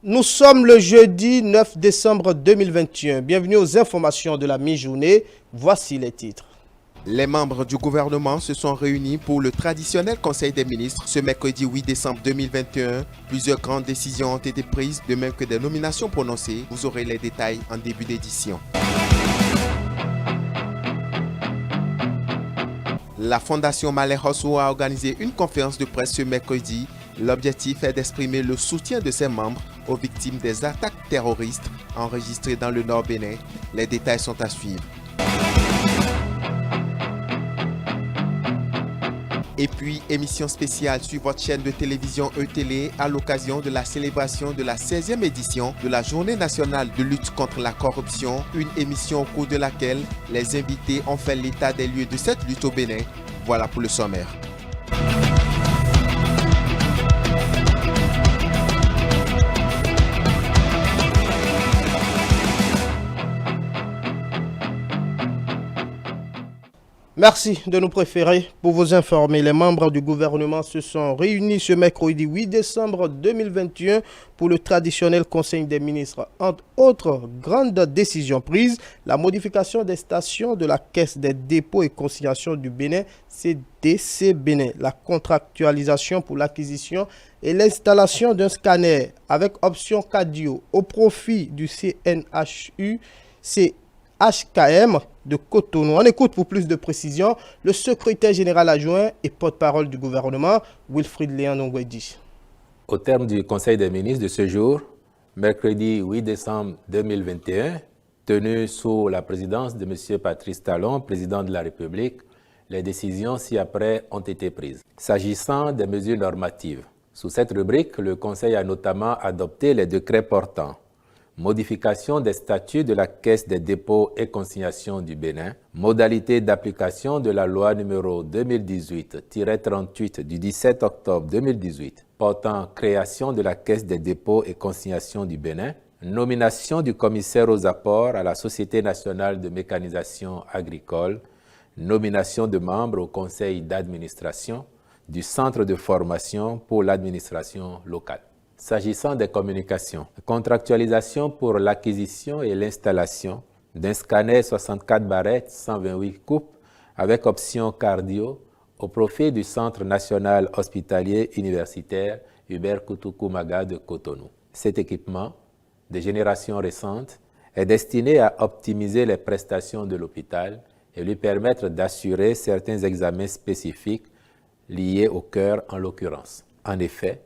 Nous sommes le jeudi 9 décembre 2021. Bienvenue aux informations de la mi-journée. Voici les titres. Les membres du gouvernement se sont réunis pour le traditionnel Conseil des ministres ce mercredi 8 décembre 2021. Plusieurs grandes décisions ont été prises, de même que des nominations prononcées. Vous aurez les détails en début d'édition. La Fondation Malé Hosso a organisé une conférence de presse ce mercredi. L'objectif est d'exprimer le soutien de ses membres aux victimes des attaques terroristes enregistrées dans le Nord Bénin. Les détails sont à suivre. Et puis, émission spéciale sur votre chaîne de télévision E-Télé à l'occasion de la célébration de la 16e édition de la Journée nationale de lutte contre la corruption. Une émission au cours de laquelle les invités ont fait l'état des lieux de cette lutte au Bénin. Voilà pour le sommaire. Merci de nous préférer pour vous informer. Les membres du gouvernement se sont réunis ce mercredi 8 décembre 2021 pour le traditionnel Conseil des ministres. Entre autres grandes décisions prises, la modification des stations de la Caisse des dépôts et consignations du Bénin, CDC Bénin, la contractualisation pour l'acquisition et l'installation d'un scanner avec option cardio au profit du CNHU, HKM de Cotonou. On écoute pour plus de précisions le secrétaire général adjoint et porte-parole du gouvernement, Wilfrid Léon Ongwedi. Au terme du Conseil des ministres de ce jour, mercredi 8 décembre 2021, tenu sous la présidence de M. Patrice Talon, président de la République, les décisions ci-après ont été prises. S'agissant des mesures normatives, sous cette rubrique, le Conseil a notamment adopté les décrets portants modification des statuts de la Caisse des dépôts et consignations du Bénin, modalité d'application de la loi numéro 2018-38 du 17 octobre 2018 portant création de la Caisse des dépôts et consignations du Bénin, nomination du commissaire aux apports à la Société nationale de mécanisation agricole, nomination de membres au conseil d'administration du Centre de formation pour l'administration locale. S'agissant des communications, contractualisation pour l'acquisition et l'installation d'un scanner 64 barrettes 128 coupes avec option cardio au profit du Centre national hospitalier universitaire Hubert Kutukumaga de Cotonou. Cet équipement, de génération récente, est destiné à optimiser les prestations de l'hôpital et lui permettre d'assurer certains examens spécifiques liés au cœur en l'occurrence. En effet,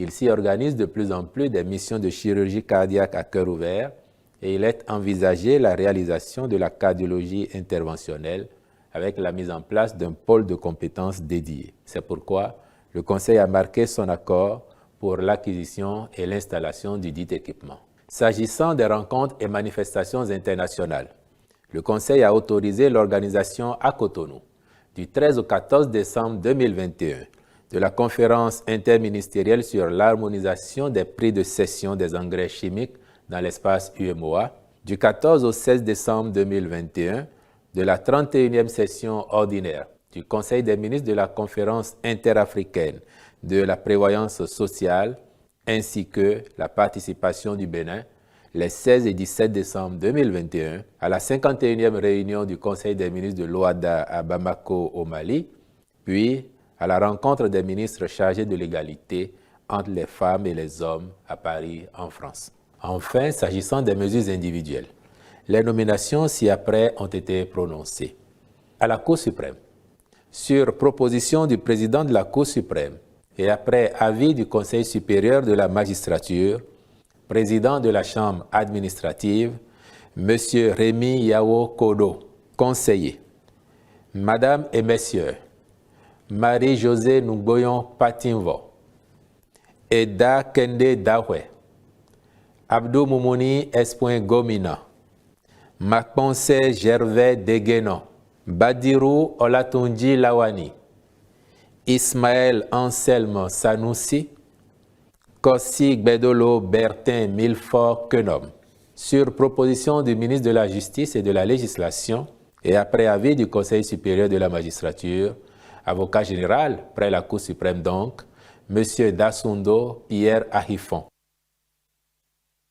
il s'y organise de plus en plus des missions de chirurgie cardiaque à cœur ouvert et il est envisagé la réalisation de la cardiologie interventionnelle avec la mise en place d'un pôle de compétences dédié. C'est pourquoi le Conseil a marqué son accord pour l'acquisition et l'installation du dit équipement. S'agissant des rencontres et manifestations internationales, le Conseil a autorisé l'organisation à Cotonou du 13 au 14 décembre 2021 de la conférence interministérielle sur l'harmonisation des prix de cession des engrais chimiques dans l'espace UMOA, du 14 au 16 décembre 2021, de la 31e session ordinaire du Conseil des ministres de la conférence interafricaine de la prévoyance sociale, ainsi que la participation du Bénin, les 16 et 17 décembre 2021, à la 51e réunion du Conseil des ministres de l'OADA à Bamako au Mali, puis à la rencontre des ministres chargés de l'égalité entre les femmes et les hommes à Paris, en France. Enfin, s'agissant des mesures individuelles, les nominations ci-après ont été prononcées. À la Cour suprême, sur proposition du président de la Cour suprême et après avis du Conseil supérieur de la magistrature, président de la Chambre administrative, M. Rémi Yao Kodo, conseiller, Madame et Messieurs, Marie-Josée Nungoyon Patinvo, Eda Kende Dahwe, Abdou Moumouni Espoin Gomina, Makponse Gervais Deguenon, Badirou Olatunji Lawani, Ismaël Anselme Sanoussi, Kossi Gbedolo Bertin Milfort Kenom. Sur proposition du ministre de la Justice et de la Législation et après avis du Conseil supérieur de la magistrature, avocat général près la Cour suprême donc, M. Dassundo Pierre Ahifon.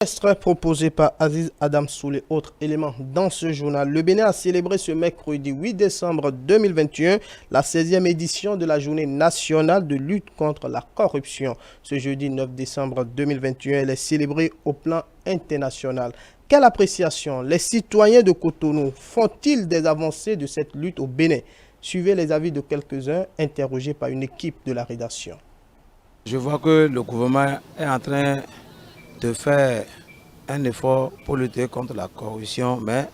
Extrait proposé par Aziz Adam Soulé. Autre élément dans ce journal. Le Bénin a célébré ce mercredi 8 décembre 2021 la 16e édition de la Journée nationale de lutte contre la corruption. Ce jeudi 9 décembre 2021, elle est célébrée au plan international. Quelle appréciation les citoyens de Cotonou font-ils des avancées de cette lutte au Bénin? Suivez les avis de quelques-uns interrogés par une équipe de la rédaction. Je vois que le gouvernement est en train de faire un effort pour lutter contre la corruption, mais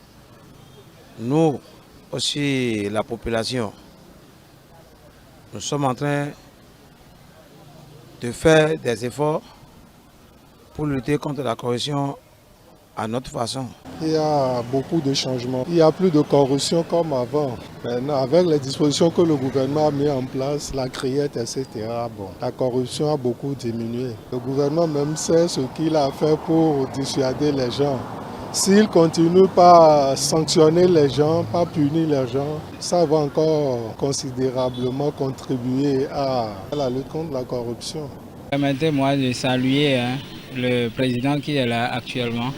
nous aussi, la population, nous sommes en train de faire des efforts pour lutter contre la corruption à notre façon. Il y a beaucoup de changements. Il n'y a plus de corruption comme avant. Maintenant, avec les dispositions que le gouvernement a mis en place, la criette, etc., la corruption a beaucoup diminué. Le gouvernement même sait ce qu'il a fait pour dissuader les gens. S'il continue pas à sanctionner les gens, pas punir les gens, ça va encore considérablement contribuer à la lutte contre la corruption. Permettez-moi de saluer le président qui est là actuellement.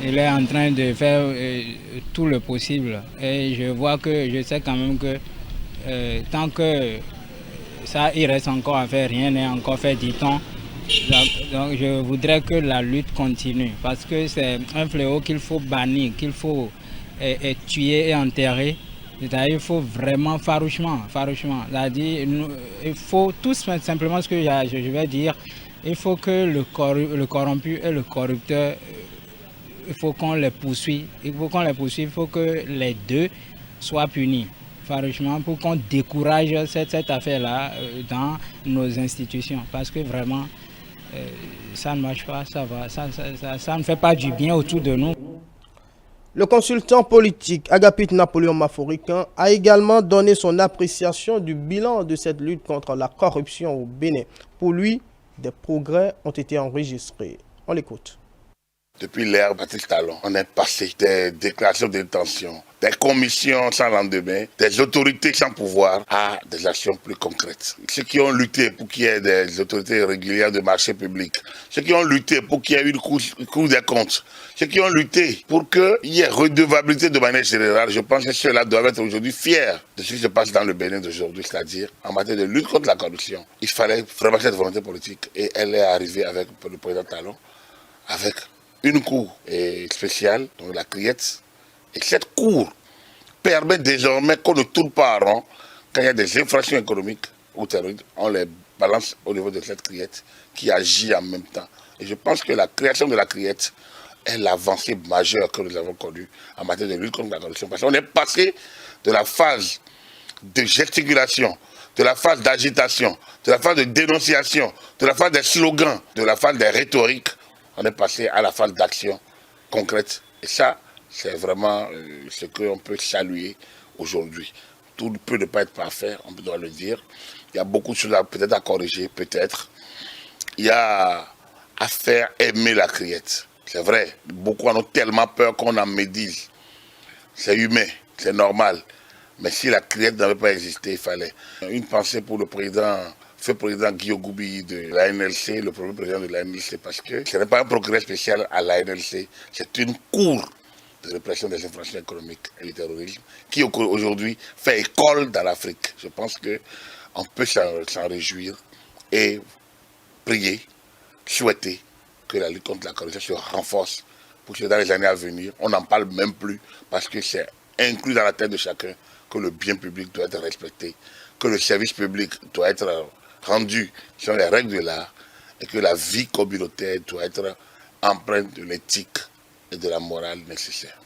Il est en train de faire tout le possible et je sais quand même que tant que ça, il reste encore à faire, rien n'est encore fait, dit-on. Donc je voudrais que la lutte continue parce que c'est un fléau qu'il faut bannir, qu'il faut tuer et enterrer. C'est-à-dire qu'il faut vraiment farouchement. C'est-à-dire il faut tout simplement ce que je vais dire, il faut que le corrompu et le corrupteur, il faut qu'on les poursuive. Il faut que les deux soient punis farouchement pour qu'on décourage cette affaire-là dans nos institutions. Parce que vraiment, ça ne marche pas, ça ne fait pas du bien autour de nous. Le consultant politique Agapit Napoléon Maforican a également donné son appréciation du bilan de cette lutte contre la corruption au Bénin. Pour lui, des progrès ont été enregistrés. On l'écoute. Depuis l'ère Patrice Talon, on est passé des déclarations d'intention, des commissions sans lendemain, des autorités sans pouvoir à des actions plus concrètes. Ceux qui ont lutté pour qu'il y ait des autorités régulières de marché public, ceux qui ont lutté pour qu'il y ait une cour des comptes, ceux qui ont lutté pour qu'il y ait redevabilité de manière générale, je pense que ceux-là doivent être aujourd'hui fiers de ce qui se passe dans le Bénin d'aujourd'hui, c'est-à-dire en matière de lutte contre la corruption. Il fallait vraiment cette volonté politique et elle est arrivée avec le président Talon, avec une cour spéciale, donc la criette. Et cette cour permet désormais qu'on ne tourne pas en rond quand il y a des infractions économiques ou terroristes. On les balance au niveau de cette criette qui agit en même temps. Et je pense que la création de la criette est l'avancée majeure que nous avons connue en matière de lutte contre la corruption. Parce qu'on est passé de la phase de gesticulation, de la phase d'agitation, de la phase de dénonciation, de la phase des slogans, de la phase des rhétoriques. On est passé à la phase d'action concrète. Et ça, c'est vraiment ce qu'on peut saluer aujourd'hui. Tout ne peut ne pas être parfait, on doit le dire. Il y a beaucoup de choses peut-être à corriger, peut-être. Il y a à faire aimer la criette. C'est vrai, beaucoup en ont tellement peur qu'on en médise. C'est humain, c'est normal. Mais si la criette n'avait pas existé, il fallait. Une pensée pour le feu président Guillaume Goubi de la NLC, le premier président de la NLC, parce que ce n'est pas un procureur spécial à la NLC, c'est une cour de répression des infractions économiques et du terrorisme qui aujourd'hui fait école dans l'Afrique. Je pense qu'on peut s'en réjouir et prier, souhaiter que la lutte contre la corruption se renforce pour que dans les années à venir, on n'en parle même plus parce que c'est inclus dans la tête de chacun que le bien public doit être respecté, que le service public doit être rendu selon les règles de l'art et que la vie communautaire doit être empreinte de l'éthique et de la morale nécessaire.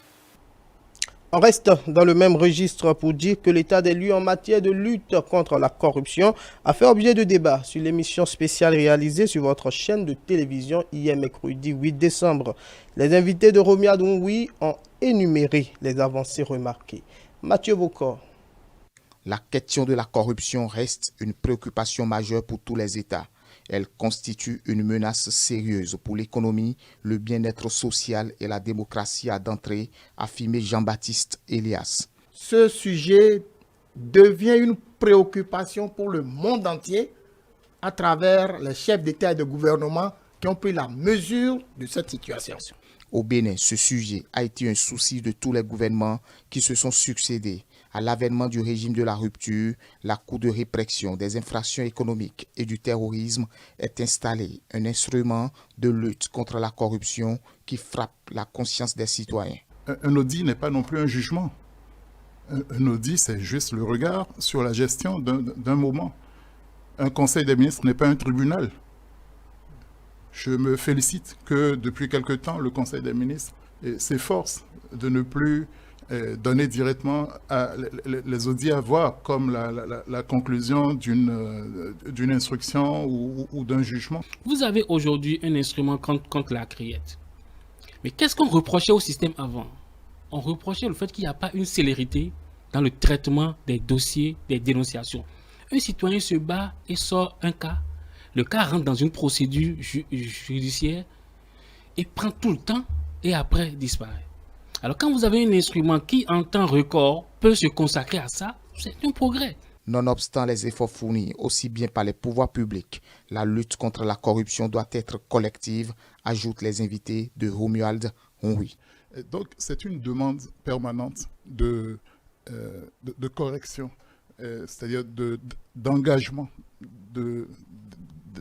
On reste dans le même registre pour dire que l'état des lieux en matière de lutte contre la corruption a fait objet de débat sur l'émission spéciale réalisée sur votre chaîne de télévision hier mercredi 8 décembre. Les invités de Romia Dunwi ont énuméré les avancées remarquées. Mathieu Bocor. La question de la corruption reste une préoccupation majeure pour tous les États. Elle constitue une menace sérieuse pour l'économie, le bien-être social et la démocratie, a d'entrée affirmé Jean-Baptiste Elias. Ce sujet devient une préoccupation pour le monde entier à travers les chefs d'État et de gouvernement qui ont pris la mesure de cette situation. Au Bénin, ce sujet a été un souci de tous les gouvernements qui se sont succédés. À l'avènement du régime de la rupture, la Cour de répression des infractions économiques et du terrorisme est installée, un instrument de lutte contre la corruption qui frappe la conscience des citoyens. Un audit n'est pas non plus un jugement. Un audit, c'est juste le regard sur la gestion d'un moment. Un conseil des ministres n'est pas un tribunal. Je me félicite que depuis quelque temps, le conseil des ministres s'efforce de ne plus donner directement les audits à voir comme la conclusion d'une instruction ou d'un jugement. Vous avez aujourd'hui un instrument contre la criette. Mais qu'est-ce qu'on reprochait au système avant? On reprochait le fait qu'il n'y a pas une célérité dans le traitement des dossiers, des dénonciations. Un citoyen se bat et sort un cas. Le cas rentre dans une procédure judiciaire et prend tout le temps et après disparaît. Alors quand vous avez un instrument qui en temps record peut se consacrer à ça, c'est un progrès. Nonobstant les efforts fournis aussi bien par les pouvoirs publics, la lutte contre la corruption doit être collective, ajoutent les invités de Romuald Honwi. Donc c'est une demande permanente de correction, c'est-à-dire d'engagement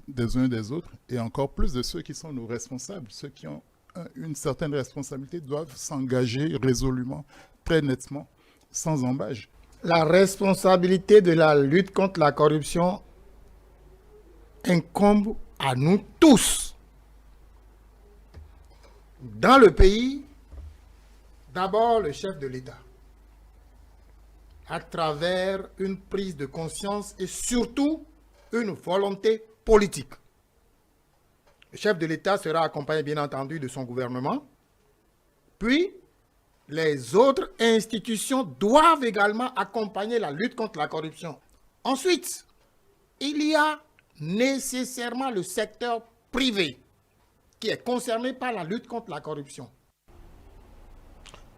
des uns et des autres, et encore plus de ceux qui sont nos responsables, ceux qui ont une certaine responsabilité doivent s'engager résolument, très nettement, sans embâche. La responsabilité de la lutte contre la corruption incombe à nous tous. Dans le pays, d'abord le chef de l'État, à travers une prise de conscience et surtout une volonté politique. Le chef de l'État sera accompagné bien entendu de son gouvernement, puis les autres institutions doivent également accompagner la lutte contre la corruption. Ensuite, il y a nécessairement le secteur privé qui est concerné par la lutte contre la corruption.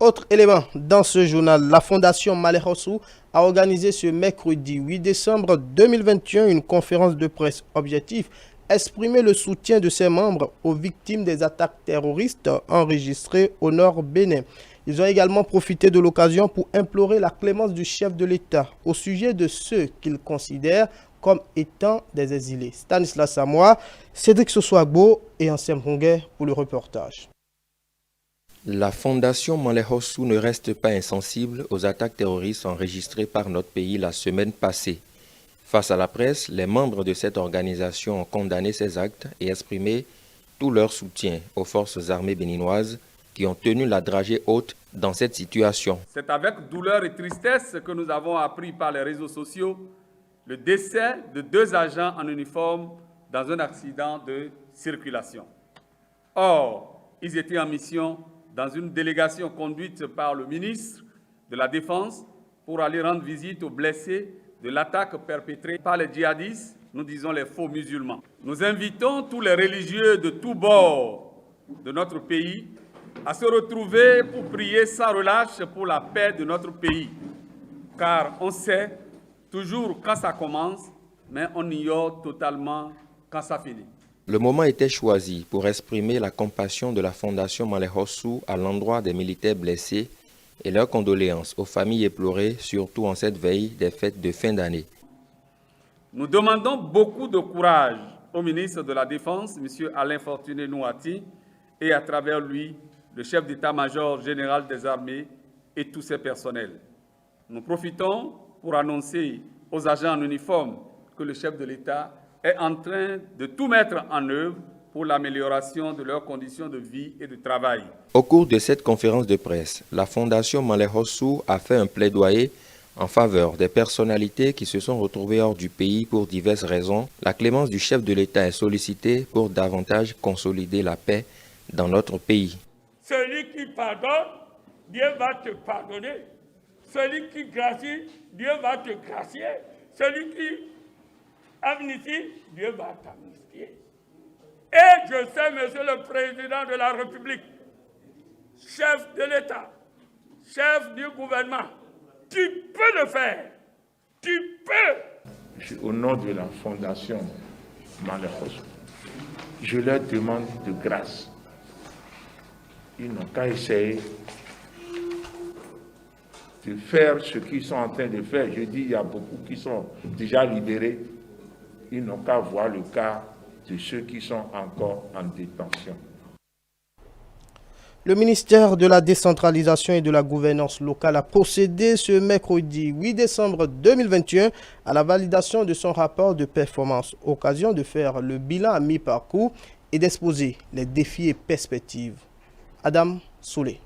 Autre élément dans ce journal, la Fondation Maleh Hossou a organisé ce mercredi 8 décembre 2021 une conférence de presse objective, exprimer le soutien de ses membres aux victimes des attaques terroristes enregistrées au nord Bénin. Ils ont également profité de l'occasion pour implorer la clémence du chef de l'État au sujet de ceux qu'ils considèrent comme étant des exilés. Stanislas Samoa, Cédric Soswagbo et Ansem Ronguet pour le reportage. La Fondation Maleh Hossou ne reste pas insensible aux attaques terroristes enregistrées par notre pays la semaine passée. Face à la presse, les membres de cette organisation ont condamné ces actes et exprimé tout leur soutien aux forces armées béninoises qui ont tenu la dragée haute dans cette situation. C'est avec douleur et tristesse que nous avons appris par les réseaux sociaux le décès de 2 agents en uniforme dans un accident de circulation. Or, ils étaient en mission dans une délégation conduite par le ministre de la Défense pour aller rendre visite aux blessés de l'attaque perpétrée par les djihadistes, nous disons les faux musulmans. Nous invitons tous les religieux de tous bords de notre pays à se retrouver pour prier sans relâche pour la paix de notre pays. Car on sait toujours quand ça commence, mais on ignore totalement quand ça finit. Le moment était choisi pour exprimer la compassion de la Fondation Maleh Hossou à l'endroit des militaires blessés et leurs condoléances aux familles éplorées, surtout en cette veille des fêtes de fin d'année. Nous demandons beaucoup de courage au ministre de la Défense, M. Alain Fortuné Nouati, et à travers lui, le chef d'état-major général des armées et tous ses personnels. Nous profitons pour annoncer aux agents en uniforme que le chef de l'État est en train de tout mettre en œuvre pour l'amélioration de leurs conditions de vie et de travail. Au cours de cette conférence de presse, la Fondation Maleh Hossou a fait un plaidoyer en faveur des personnalités qui se sont retrouvées hors du pays pour diverses raisons. La clémence du chef de l'État est sollicitée pour davantage consolider la paix dans notre pays. Celui qui pardonne, Dieu va te pardonner. Celui qui gracie, Dieu va te gracier. Celui qui amnistie, Dieu va t'amnistier. Et je sais, Monsieur le Président de la République, chef de l'État, chef du gouvernement, tu peux le faire. Tu peux. Au nom de la Fondation Maleh Hossou, je leur demande de grâce. Ils n'ont qu'à essayer de faire ce qu'ils sont en train de faire. Je dis, il y a beaucoup qui sont déjà libérés. Ils n'ont qu'à voir le cas de ceux qui sont encore en détention. Le ministère de la décentralisation et de la gouvernance locale a procédé ce mercredi 8 décembre 2021 à la validation de son rapport de performance, occasion de faire le bilan à mi-parcours et d'exposer les défis et perspectives. Adam Soulé.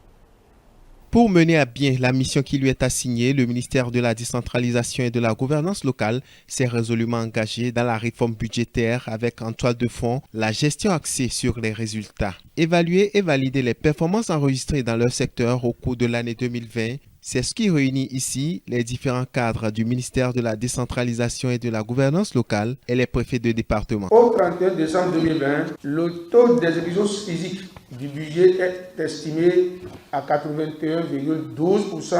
Pour mener à bien la mission qui lui est assignée, le ministère de la décentralisation et de la gouvernance locale s'est résolument engagé dans la réforme budgétaire avec en toile de fond la gestion axée sur les résultats. Évaluer et valider les performances enregistrées dans leur secteur au cours de l'année 2020, c'est ce qui réunit ici les différents cadres du ministère de la décentralisation et de la gouvernance locale et les préfets de département. Au 31 décembre 2020, le taux d'exécution physique du budget est estimé à 81,12%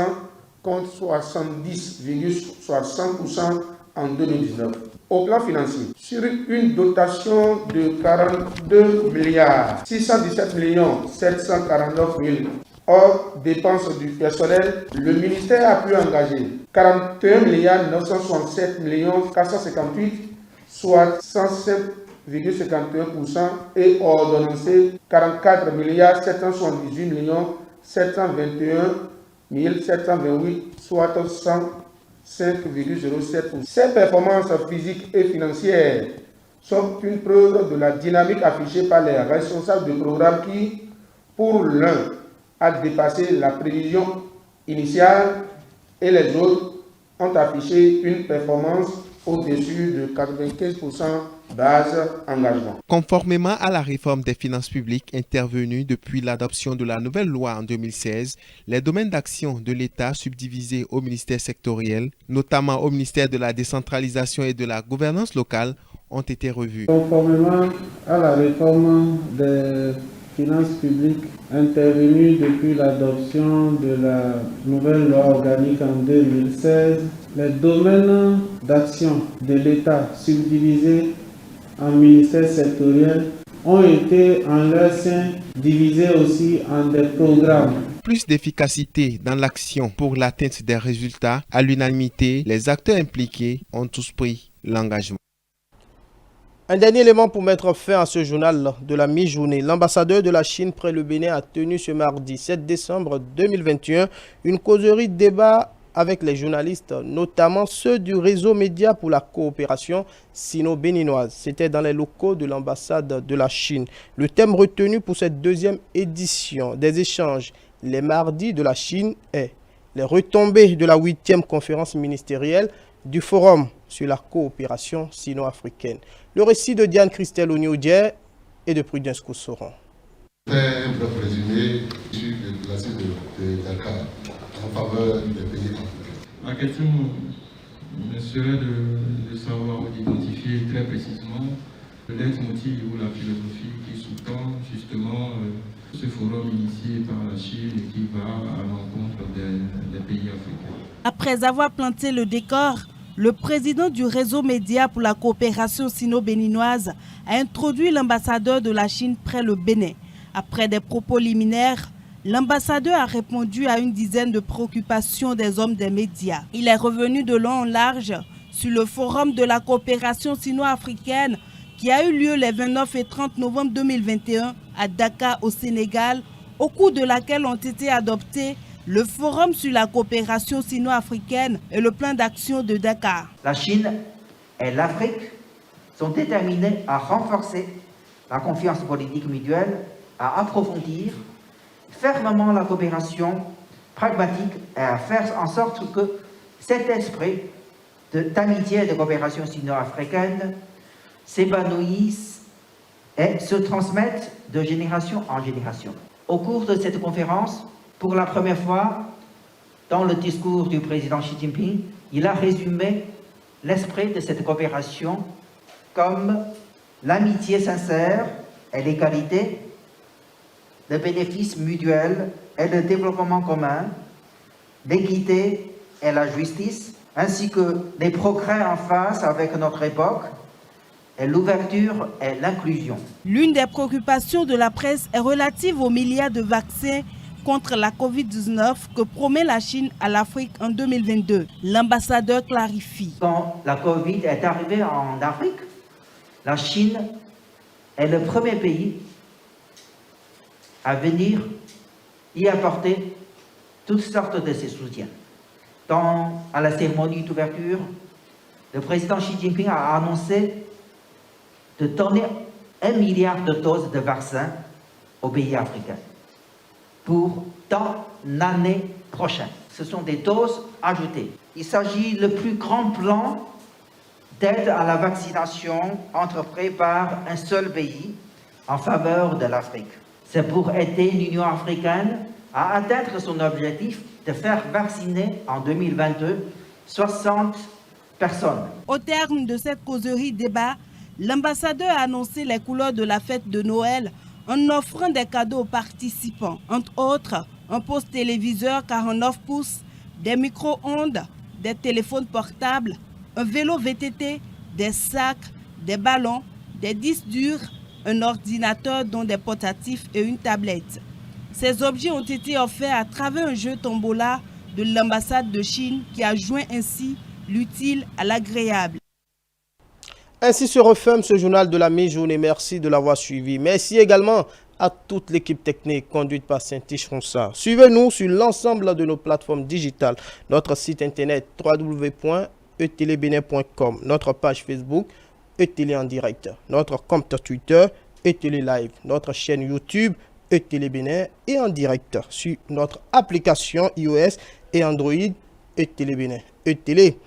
contre 70,60% en 2019. Au plan financier, sur une dotation de 42 milliards 617 749 000 hors dépenses du personnel, le ministère a pu engager 41 967 458, soit 105,51% et ordonnancer 44 778 721 728, soit 105,07%. Ces performances physiques et financières sont une preuve de la dynamique affichée par les responsables de programme qui, pour l'un, a dépassé la prévision initiale et les autres ont affiché une performance au-dessus de 95% base engagement. Conformément à la réforme des finances publiques intervenue depuis l'adoption de la nouvelle loi en 2016, les domaines d'action de l'État subdivisés au ministère sectoriel, notamment au ministère de la décentralisation et de la gouvernance locale, ont été revus. Conformément à la réforme des finances publiques intervenue depuis l'adoption de la nouvelle loi organique en 2016, les domaines d'action de l'État subdivisés en ministères sectoriels ont été en leur sein divisés aussi en des programmes. Plus d'efficacité dans l'action pour l'atteinte des résultats, à l'unanimité, les acteurs impliqués ont tous pris l'engagement. Un dernier élément pour mettre fin à ce journal de la mi-journée. L'ambassadeur de la Chine près le Bénin a tenu ce mardi 7 décembre 2021 une causerie débat avec les journalistes, notamment ceux du réseau média pour la coopération sino-béninoise. C'était dans les locaux de l'ambassade de la Chine. Le thème retenu pour cette deuxième édition des échanges les mardis de la Chine est les retombées de la 8e conférence ministérielle du Forum sur la coopération sino-africaine. Le récit de Diane Christelle Onioudje et de Prudence Koussoron. Un bref résumé sur le déplacé de Dakar en faveur des pays africains. Ma question me serait de savoir ou d'identifier très précisément le leitmotiv ou la philosophie qui sous-tend justement ce forum initié par la Chine et qui va à l'encontre des pays africains. Après avoir planté le décor, le président du réseau média pour la coopération sino-béninoise a introduit l'ambassadeur de la Chine près le Bénin. Après des propos liminaires, l'ambassadeur a répondu à une dizaine de préoccupations des hommes des médias. Il est revenu de long en large sur le forum de la coopération sino-africaine qui a eu lieu les 29 et 30 novembre 2021 à Dakar au Sénégal, au cours de laquelle ont été adoptés le Forum sur la coopération sino-africaine et le plan d'action de Dakar. La Chine et l'Afrique sont déterminés à renforcer la confiance politique mutuelle, à approfondir fermement la coopération pragmatique et à faire en sorte que cet esprit d'amitié et de coopération sino-africaine s'épanouisse et se transmette de génération en génération. Au cours de cette conférence, pour la première fois, dans le discours du président Xi Jinping, il a résumé l'esprit de cette coopération comme l'amitié sincère et l'égalité, le bénéfice mutuel et le développement commun, l'équité et la justice, ainsi que les progrès en phase avec notre époque est l'ouverture et l'inclusion. L'une des préoccupations de la presse est relative aux milliards de vaccins contre la Covid-19 que promet la Chine à l'Afrique en 2022. L'ambassadeur clarifie. Quand la Covid est arrivée en Afrique, la Chine est le premier pays à venir y apporter toutes sortes de ses soutiens. À la cérémonie d'ouverture, le président Xi Jinping a annoncé de donner 1 milliard de doses de vaccins aux pays africains pour dans l'année prochaine. Ce sont des doses ajoutées. Il s'agit du plus grand plan d'aide à la vaccination entrepris par un seul pays en faveur de l'Afrique. C'est pour aider l'Union africaine à atteindre son objectif de faire vacciner en 2022 60 personnes. Au terme de cette causerie débat, l'ambassadeur a annoncé les couleurs de la fête de Noël en offrant des cadeaux aux participants, entre autres un poste téléviseur 49 pouces, des micro-ondes, des téléphones portables, un vélo VTT, des sacs, des ballons, des disques durs, un ordinateur dont des portatifs et une tablette. Ces objets ont été offerts à travers un jeu tombola de l'ambassade de Chine qui a joint ainsi l'utile à l'agréable. Ainsi se referme ce journal de la mi-journée. Merci de l'avoir suivi. Merci également à toute l'équipe technique conduite par Saint-Tiche Ronsard. Suivez-nous sur l'ensemble de nos plateformes digitales. Notre site internet www.etelebene.com, notre page Facebook ETélé en direct, notre compte Twitter ETélé Live, notre chaîne YouTube ETélé Bénin et en direct sur notre application iOS et Android ETélé Bénin. ETélé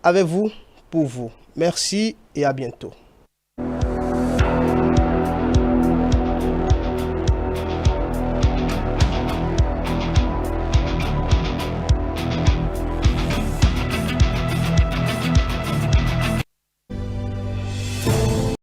avec vous, pour vous. Merci et à bientôt.